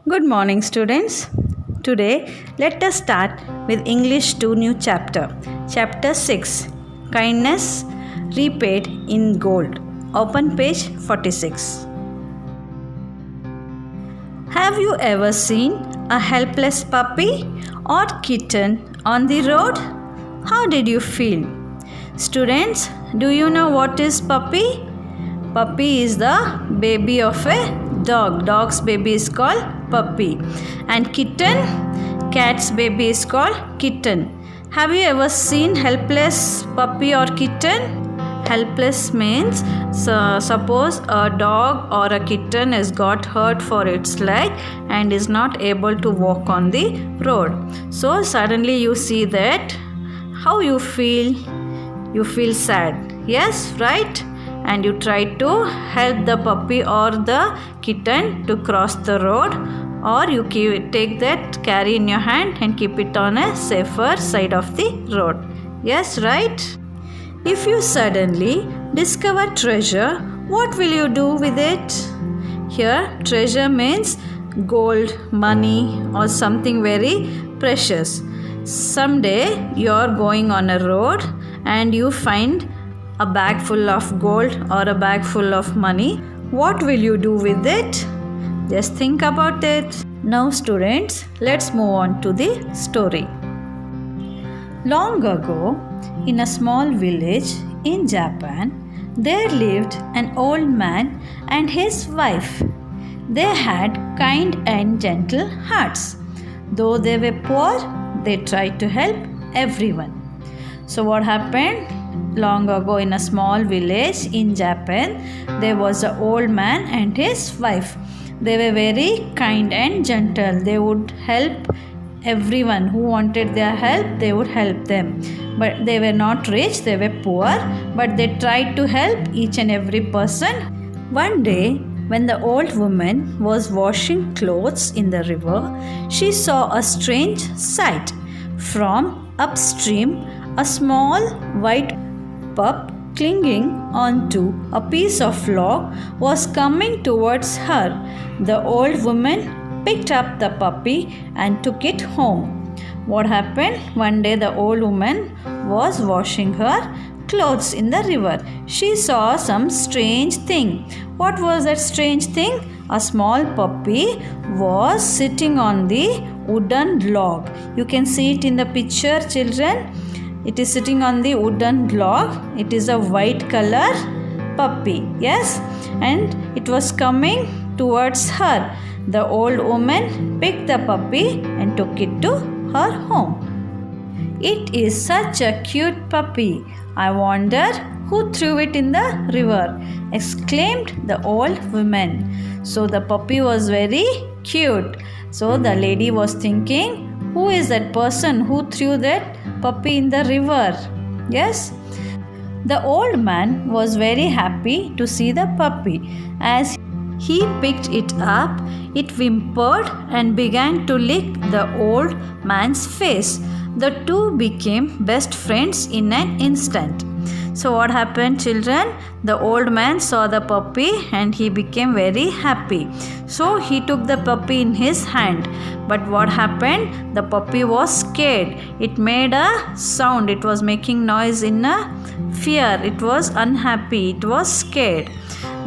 Good morning, students. Today, let us start with English 2 new chapter. Chapter 6 Kindness Repaid in Gold. Open page 46. Have you ever seen a helpless puppy or kitten on the road? How did you feel? Students, do you know what is puppy? Puppy is the baby of a dog. Dog's baby is called puppy. And kitten, cat's baby is called kitten. Have you ever seen helpless puppy or kitten? Helpless means suppose a dog or a kitten has got hurt for its leg and is not able to walk on the road. So suddenly you see that, how you feel? You feel sad. Yes, right? And you try to help the puppy or the kitten to cross the road, or you take that carry in your hand and keep it on a safer side of the road. Yes, right? If you suddenly discover treasure, what will you do with it? Here, treasure means gold, money, or something very precious. Someday you are going on a road and you find a bag full of gold or a bag full of money. What will you do with it? Just think about it. Now students, let's move on to the story. Long ago, in a small village in Japan, there lived an old man and his wife. They had kind and gentle hearts. Though they were poor, they tried to help everyone. So what happened? Long ago in a small village in Japan, there was an old man and his wife. They were very kind and gentle. They would help everyone who wanted their help. They would help them. But they were not rich, they were poor, but they tried to help each and every person. One day, when the old woman was washing clothes in the river, she saw a strange sight. From upstream, a small white pup clinging onto a piece of log was coming towards her. The old woman picked up the puppy and took it home. What happened? One day the old woman was washing her clothes in the river. She saw some strange thing. What was that strange thing? A small puppy was sitting on the wooden log. You can see it in the picture, children. It is sitting on the wooden log. It is a white color puppy. Yes, and it was coming towards her. The old woman picked the puppy and took it to her home. It is such a cute puppy. I wonder who threw it in the river, exclaimed the old woman. So the puppy was very cute. So the lady was thinking, who is that person who threw that puppy in the river? Yes. The old man was very happy to see the puppy. As he picked it up, it whimpered and began to lick the old man's face. The two became best friends in an instant. So what happened, children? The old man saw the puppy and he became very happy. So he took the puppy in his hand. But what happened? The puppy was scared. It made a sound. It was making noise in a fear. It was unhappy. It was scared.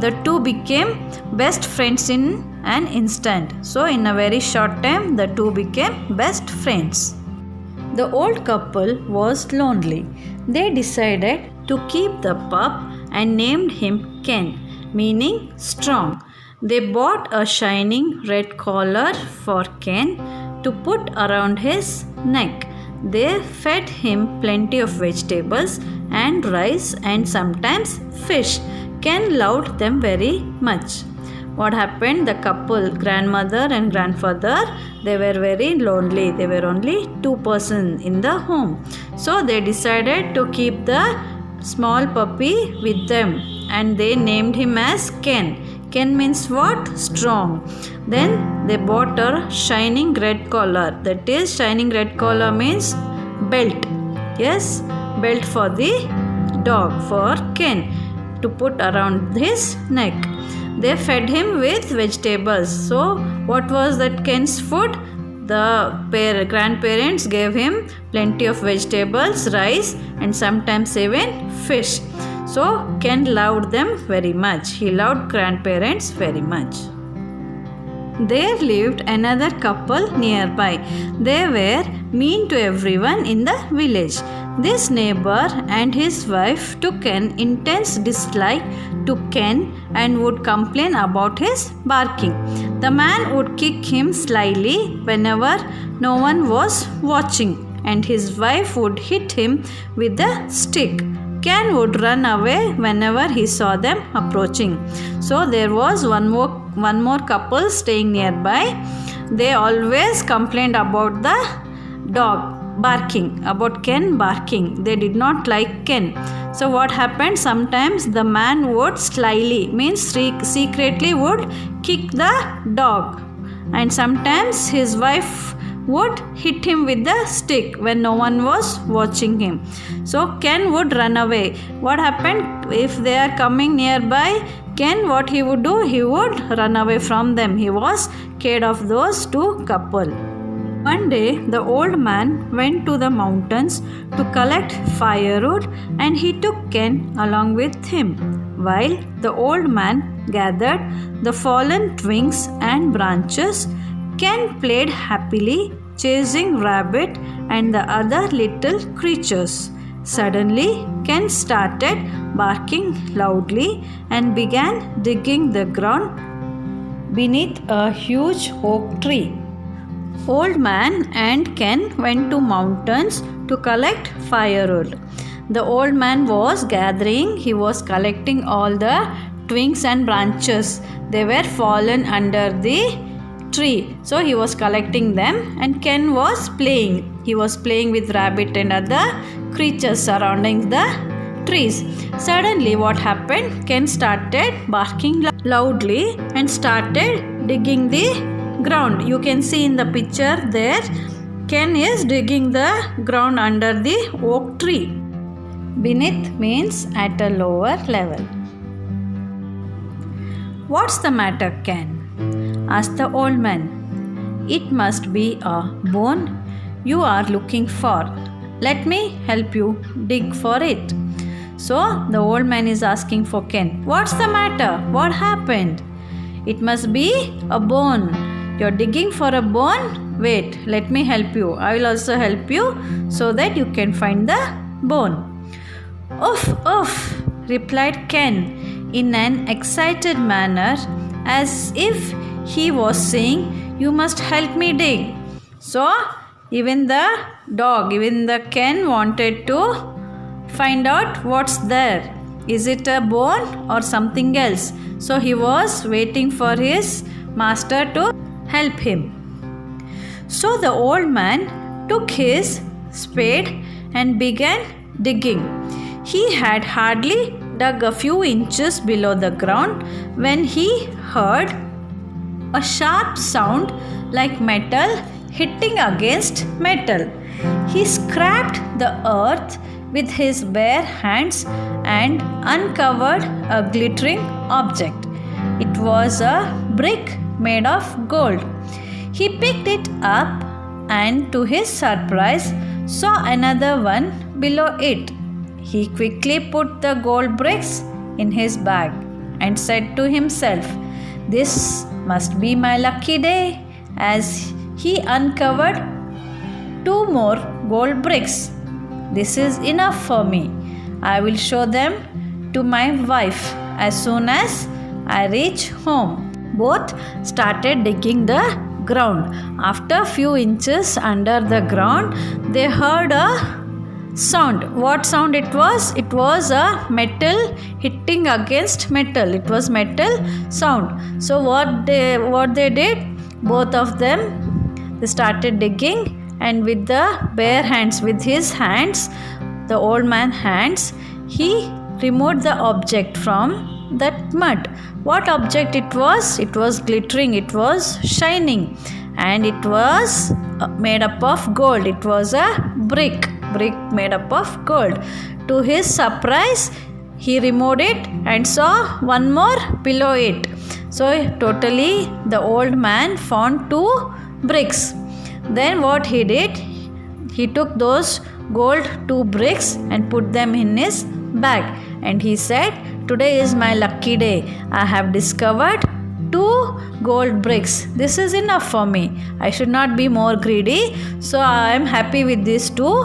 The two became best friends in an instant. So in a very short time, the two became best friends. The old couple was lonely. They decided to keep the pup and named him Ken, meaning strong. They bought a shining red collar for Ken to put around his neck. They fed him plenty of vegetables and rice and sometimes fish. Ken loved them very much. What happened? The couple, grandmother and grandfather, they were very lonely. They were only two persons in the home. So they decided to keep the small puppy with them and they named him as Ken. Ken means what? Strong. Then they bought a shining red collar. That is, shining red collar means belt. Yes, belt for the dog, for Ken, to put around his neck. They fed him with vegetables. So What was that Ken's food? The grandparents gave him plenty of vegetables, rice, and sometimes even fish. So Ken loved them very much. He loved grandparents very much. There lived another couple nearby. They were mean to everyone in the village. This neighbor and his wife took an intense dislike to Ken and would complain about his barking. The man would kick him slyly whenever no one was watching, and his wife would hit him with a stick. Ken would run away whenever he saw them approaching. So there was one more couple staying nearby. They always complained about the dog barking, about Ken barking. They did not like Ken. So what happened? Sometimes the man would slyly, means secretly would kick the dog, and sometimes his wife would hit him with the stick when no one was watching him. So Ken would run away. What happened? If they are coming nearby, Ken, what he would do? He would run away from them. He was scared of those two couple. One day, the old man went to the mountains to collect firewood, and he took Ken along with him. While the old man gathered the fallen twigs and branches, Ken played happily, chasing rabbit and the other little creatures. Suddenly, Ken started barking loudly and began digging the ground beneath a huge oak tree. Old man and Ken went to mountains to collect firewood. The old man was collecting all the twigs and branches. They were fallen under the tree. So he was collecting them, and Ken was playing. He was playing with rabbit and other creatures surrounding the trees. Suddenly what happened? Ken started barking loudly and started digging the ground. You can see in the picture there, Ken is digging the ground under the oak tree. Beneath means at a lower level. What's the matter, Ken? Asked the old man. It must be a bone you are looking for. Let me help you dig for it. So the old man is asking for Ken. What's the matter? What happened? It must be a bone. You're digging for a bone? Wait, let me help you. I will also help you so that you can find the bone. Oof, oof, replied Ken in an excited manner, as if he was saying, you must help me dig. So even the Ken wanted to find out what's there. Is it a bone or something else? So he was waiting for his master to help him. So the old man took his spade and began digging. He had hardly dug a few inches below the ground when he heard a sharp sound like metal hitting against metal. He scraped the earth with his bare hands and uncovered a glittering object. It was a brick made of gold. He picked it up and, to his surprise, saw another one below it. He quickly put the gold bricks in his bag and said to himself, "This must be my lucky day," as he uncovered 2 more gold bricks. "This is enough for me. I will show them to my wife as soon as I reach home." Both started digging the ground. After a few inches under the ground, they heard a sound. What sound it was? It was a metal hitting against metal. It was metal sound. So what they did, both of them, they started digging, and with the bare hands, with his hands, the old man's hands, he removed the object from that mud. What object it was? It was glittering, it was shining, and it was made up of gold. It was a brick made up of gold. To his surprise, he removed it and saw one more below it. So totally the old man found 2 bricks. Then what he did, he took those gold 2 bricks and put them in his bag, and he said, "Today is my lucky day. I have discovered 2 gold bricks. This is enough for me. I should not be more greedy. So I am happy with these 2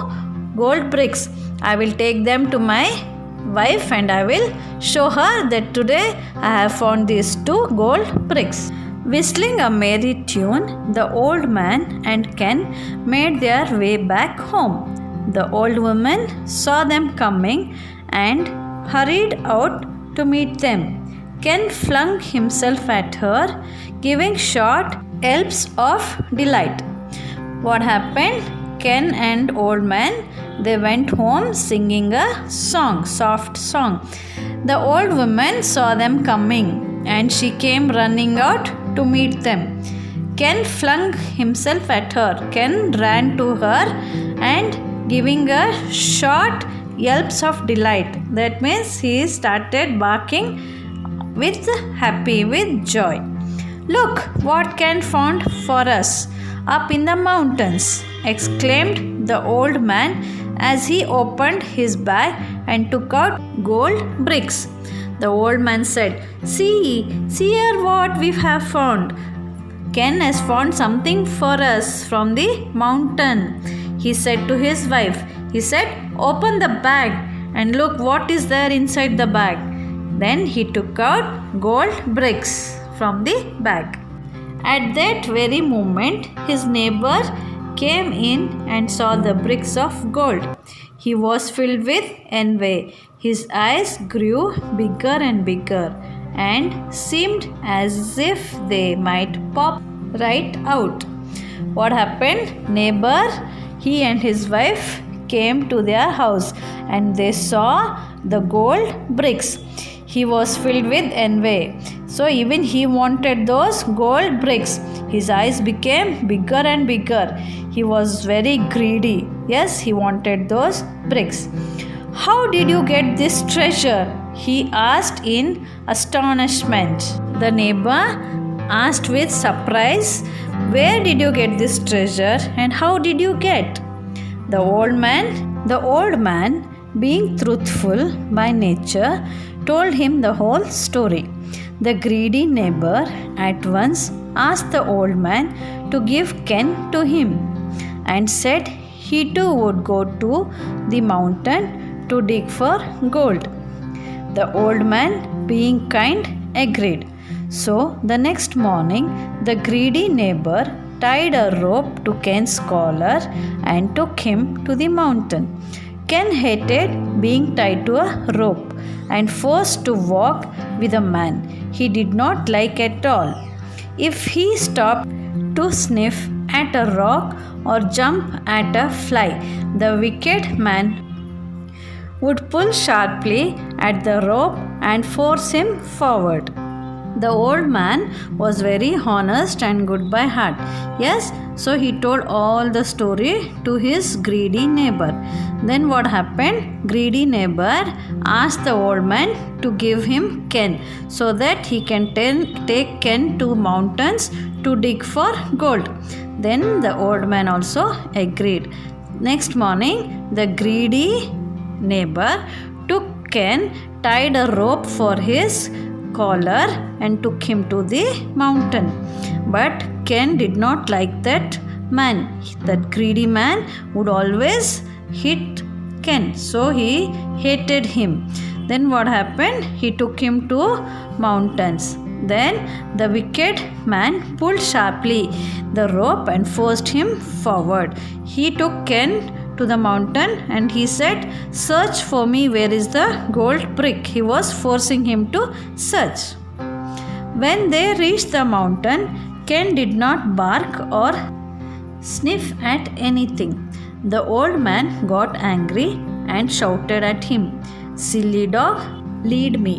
gold bricks. I will take them to my wife and I will show her that today I have found these 2 gold bricks." Whistling a merry tune, the old man and Ken made their way back home. The old woman saw them coming and hurried out to meet them. Ken flung himself at her, giving short yelps of delight. What happened? Ken and old man, they went home singing a song, soft song. The old woman saw them coming and she came running out to meet them. Ken flung himself at her. Ken ran to her and giving a short yelps of delight. That means he started barking with happy, with joy. "Look what Ken found for us up in the mountains," exclaimed the old man as he opened his bag and took out gold bricks. The old man said, see here what we have found. Ken has found something for us from the mountain," he said to his wife. He said, "Open the bag and look what is there inside the bag." Then he took out gold bricks from the bag. At that very moment, his neighbor came in and saw the bricks of gold. He was filled with envy. His eyes grew bigger and bigger and seemed as if they might pop right out. What happened? Neighbor, he and his wife came to their house and they saw the gold bricks. He was filled with envy. So even he wanted those gold bricks. His eyes became bigger and bigger. He was very greedy. Yes, he wanted those bricks. "How did you get this treasure?" he asked in astonishment. The neighbor asked with surprise, "Where did you get this treasure and how did you get?" The old man, being truthful by nature, told him the whole story. The greedy neighbor at once asked the old man to give Ken to him and said he too would go to the mountain to dig for gold. The old man, being kind, agreed. So the next morning, the greedy neighbor tied a rope to Ken's collar and took him to the mountain. Ken hated being tied to a rope and forced to walk with a man he did not like at all. If he stopped to sniff at a rock or jump at a fly, the wicked man would pull sharply at the rope and force him forward. The old man was very honest and good by heart. Yes, so he told all the story to his greedy neighbor. Then what happened? Greedy neighbor asked the old man to give him Ken so that he can take Ken to mountains to dig for gold. Then the old man also agreed. Next morning, the greedy neighbor took Ken, tied a rope for his collar and took him to the mountain. But Ken did not like that man. That greedy man would always hit Ken, so he hated him. Then what happened? He took him to mountains. Then the wicked man pulled sharply the rope and forced him forward. He took Ken to the mountain and he said, "Search for me, where is the gold brick?" He was forcing him to search. When they reached the mountain, Ken did not bark or sniff at anything. The old man got angry and shouted at him, "Silly dog, lead me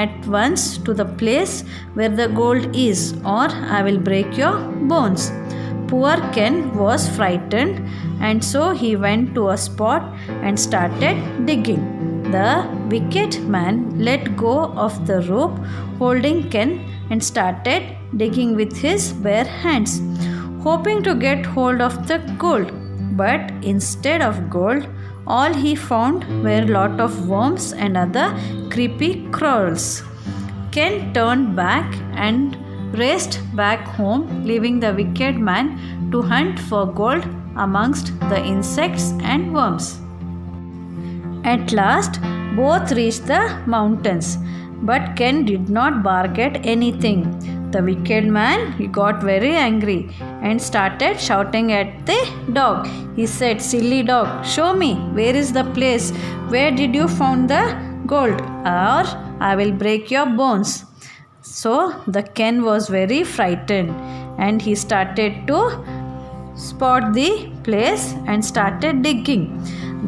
at once to the place where the gold is, or I will break your bones." Poor Ken was frightened, and so he went to a spot and started digging. The wicked man let go of the rope holding Ken and started digging with his bare hands, hoping to get hold of the gold. But instead of gold, all he found were lot of worms and other creepy crawls. Ken turned back and raced back home, leaving the wicked man to hunt for gold amongst the insects and worms. At last, both reached the mountains, but Ken did not bargain anything. The wicked man got very angry and started shouting at the dog. He said, "Silly dog, show me where is the place where did you found the gold, or I will break your bones." So the Ken was very frightened and he started to spot the place and started digging.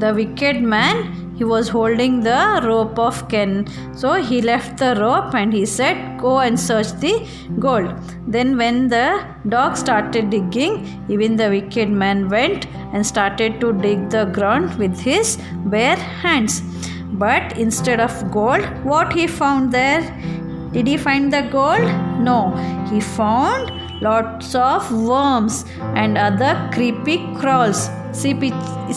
The wicked man, he was holding the rope of Ken, so he left the rope and he said, "Go and search the gold." Then when the dog started digging, even the wicked man went and started to dig the ground with his bare hands. But instead of gold, what he found there? Did he find the gold? No, he found lots of worms and other creepy crawls.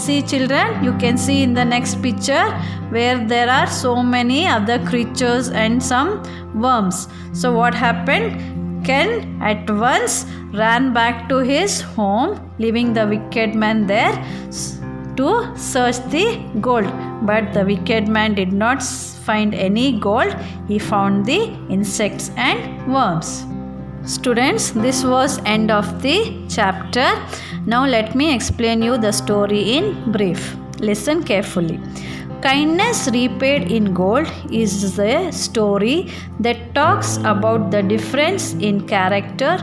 See children, you can see in the next picture where there are so many other creatures and some worms. So what happened? Ken at once ran back to his home, leaving the wicked man there to search the gold. But the wicked man did not find any gold. He found the insects and worms. Students, this was end of the chapter. Now let me explain you the story in brief. Listen carefully. Kindness Repaid in Gold is a story that talks about the difference in character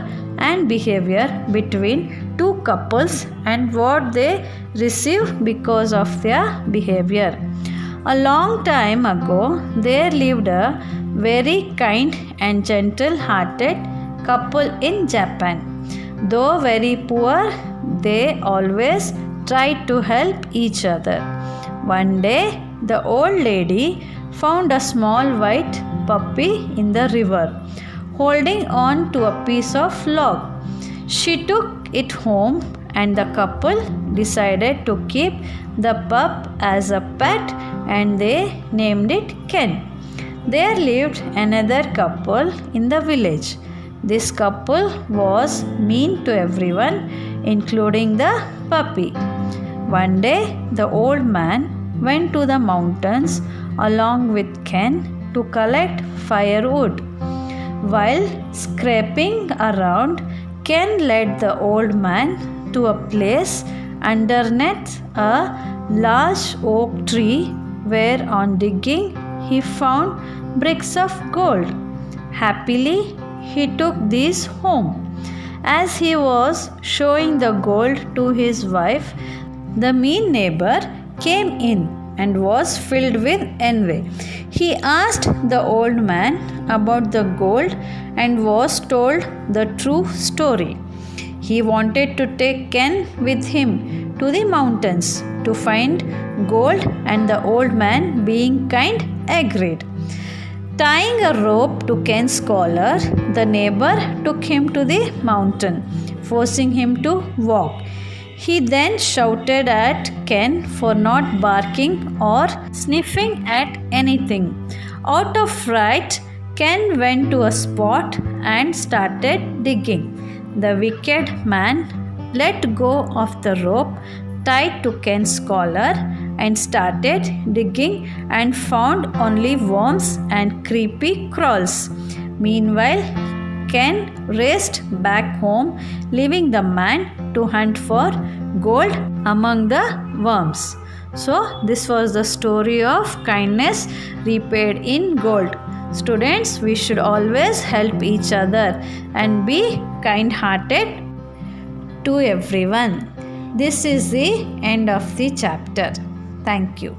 and behavior between two couples and what they receive because of their behavior. A long time ago, there lived a very kind and gentle-hearted couple in Japan. Though very poor, they always tried to help each other. One day, the old lady found a small white puppy in the river, holding on to a piece of log. She took it home and the couple decided to keep the pup as a pet and they named it Ken. There lived another couple in the village. This couple was mean to everyone, including the puppy. One day, the old man went to the mountains along with Ken to collect firewood. While scraping around, Ken led the old man to a place underneath a large oak tree where, on digging, he found bricks of gold. Happily, he took these home. As he was showing the gold to his wife, the mean neighbor came in and was filled with envy. He asked the old man about the gold and was told the true story. He wanted to take Ken with him to the mountains to find gold, and the old man, being kind, agreed. Tying a rope to Ken's collar, the neighbor took him to the mountain, forcing him to walk. He then shouted at Ken for not barking or sniffing at anything. Out of fright, Ken went to a spot and started digging. The wicked man let go of the rope tied to Ken's collar and started digging and found only worms and creepy crawls. Meanwhile, Ken raced back home, leaving the man to hunt for gold among the worms. So, this was the story of kindness repaid in gold. Students, we should always help each other and be kind-hearted to everyone. This is the end of the chapter. Thank you.